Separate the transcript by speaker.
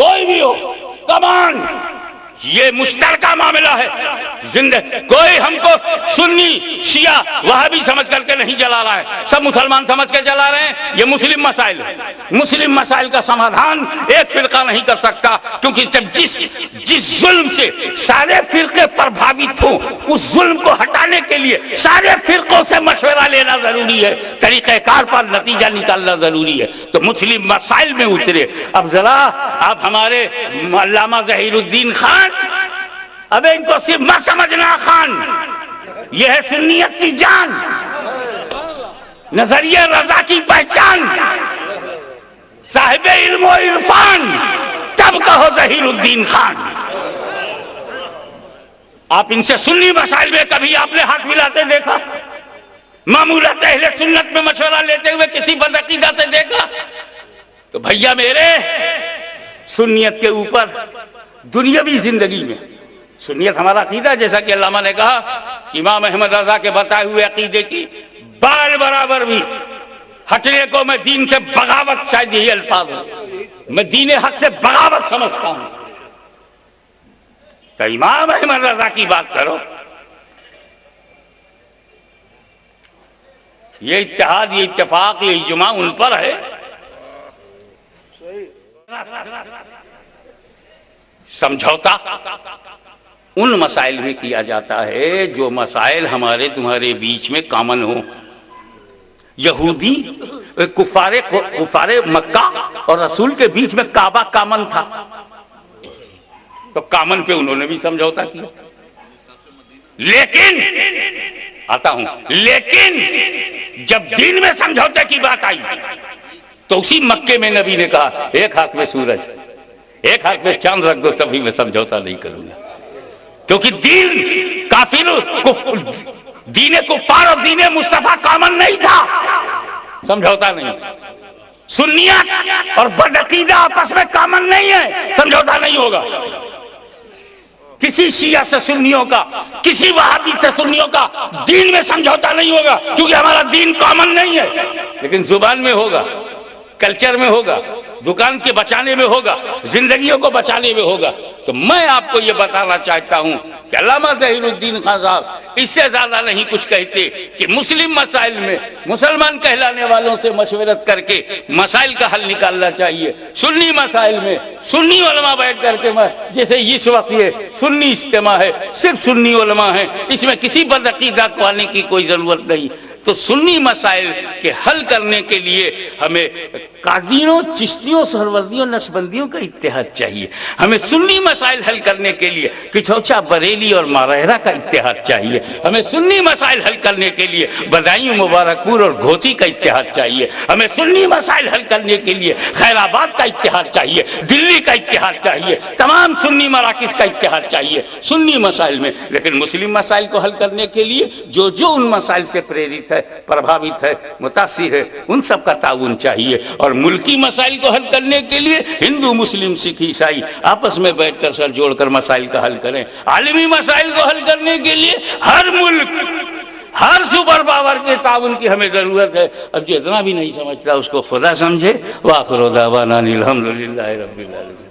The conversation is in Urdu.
Speaker 1: کوئی بھی ہو، کمان یہ مشترکہ معاملہ ہے. کوئی ہم کو سنی شیعہ وہابی سمجھ کر کے نہیں جلا رہا ہے، سب مسلمان سمجھ کے جلا رہے ہیں. یہ مسلم مسائل ہے. مسلم مسائل کا سمادھان ایک فرقہ نہیں کر سکتا، کیونکہ جب جس ظلم سے سارے فرقے پربھاوت ہوں، اس ظلم کو ہٹانے کے لیے سارے فرقوں سے مشورہ لینا ضروری ہے، طریقہ کار پر نتیجہ نکالنا ضروری ہے. تو مسلم مسائل میں اترے. اب ذرا آپ ہمارے علامہ ظہیر الدین خان، اب ان کو صرف مت سمجھنا خان، یہ ہے سنیت کی جان، نظریہ رضا کی پہچان، صاحب علم و عرفان، تب کہو ظہیر الدین خان. آپ ان سے سنی مسائل میں کبھی آپ نے ہاتھ ملاتے دیکھا؟ معمولات اہل سنت میں مشورہ لیتے ہوئے کسی بدعقیدہ سے دیکھا؟ تو بھیا میرے، سنیت کے اوپر دنیاوی زندگی میں سنیت ہمارا عقیدہ، جیسا کہ علامہ نے کہا، امام احمد رضا کے بتائے ہوئے عقیدے کی بال برابر بھی ہٹنے کو میں دین سے بغاوت، شاید یہی الفاظ ہے، میں دین حق سے بغاوت سمجھتا ہوں. تو امام احمد رضا کی بات کرو. یہ اتحاد، یہ اتفاق، یہ اجماع ان پر ہے. سمجھوتا ان مسائل میں کیا جاتا ہے جو مسائل ہمارے تمہارے بیچ میں کامن ہو. یہودی کفار مکہ اور رسول کے بیچ میں کعبہ کامن تھا، تو کامن پہ انہوں نے بھی سمجھوتا کیا. لیکن آتا ہوں، لیکن جب دین میں سمجھوتے کی بات آئی تو اسی مکے میں نبی نے کہا ایک ہاتھ میں سورج ایک ہاتھ میں چاند رکھ دو، تبھی میں سمجھوتا نہیں کروں گا. کیونکہ دین کافر، دین کفار اور دین مصطفیٰ کامن نہیں تھا، سمجھوتا نہیں. سنیت اور بدعقیدہ آپس میں کامن نہیں ہے، سمجھوتا نہیں ہوگا. کسی شیعہ سے سنیوں کا، کسی وہابی سے سنیوں کا دین میں سمجھوتا نہیں ہوگا، کیونکہ ہمارا دین کامن نہیں ہے. لیکن زبان میں ہوگا، کلچر میں ہوگا، دکان کے بچانے میں ہوگا، زندگیوں کو بچانے میں ہوگا. تو میں آپ کو یہ بتانا چاہتا ہوں کہ علامہ ظہیر الدین خان صاحب اس سے زیادہ نہیں کچھ کہتے کہ مسلم مسائل میں مسلمان کہلانے والوں سے مشورت کر کے مسائل کا حل نکالنا چاہیے. سنی مسائل میں سنی علماء بیٹھ کر کے، جیسے اس وقت یہ سنی اجتماع ہے، صرف سنی علماء ہیں، اس میں کسی بدعقیدہ کو آنے کی کوئی ضرورت نہیں. تو سنی مسائل کے حل کرنے کے لیے ہمیں قادریوں، چشتیوں، سہروردیوں، نقشبندیوں کا اتحاد چاہیے. ہمیں سنی مسائل حل کرنے کے لیے کچھوچا، بریلی اور مارہرہ کا اتحاد چاہیے. ہمیں سنی مسائل حل کرنے کے لیے بدایوں، مبارک پور اور گھوسی کا اتحاد چاہیے. ہمیں سنی مسائل حل کرنے کے لیے خیر آباد کا اتحاد چاہیے، دلی کا اتحاد چاہیے، تمام سنی مراکز کا اتحاد چاہیے سنی مسائل میں. لیکن مسلم مسائل کو حل کرنے کے لیے جو ان مسائل سے پریرت ہے، پربھاوت ہے، متاثر ہے، ان سب کا تعاون چاہیے. اور ملکی مسائل کو حل کرنے کے لیے ہندو، مسلم، سکھ، عیسائی آپس میں بیٹھ کر سر جوڑ کر مسائل کا حل کریں. عالمی مسائل کو حل کرنے کے لیے ہر ملک، ہر سپر پاور کے تعاون کی ہمیں ضرورت ہے. اب جو اتنا بھی نہیں سمجھتا اس کو خدا سمجھے. وآخر دعوانا الحمدللہ رب العالمین.